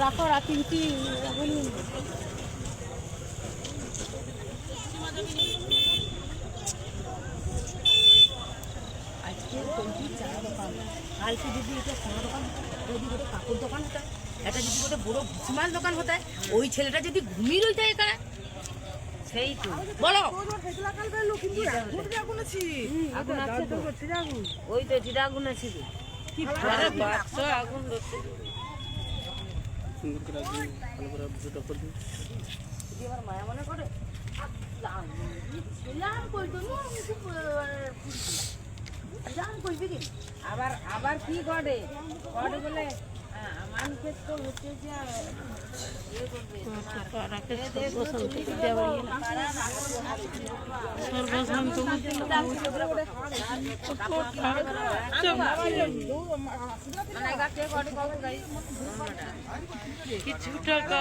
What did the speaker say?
রাখো রাতিনটি আজকে কোনটি চা দোকান কালকে যদি এটা সোনা দোকান যদি গোটে কাপড় দোকান হতো এটা যদি গোটে বড় ভুসিমাল দোকান হতো ওই ছেলেটা যদি ঘুমিয়ে রইতো এখানে সেই তো বলো ওই তো চিরা আগুন আছে আগুন মায়া মনে করে আবার আবার কি করে করে বলে মানুষের তো হচ্ছে যে কিছু টাকা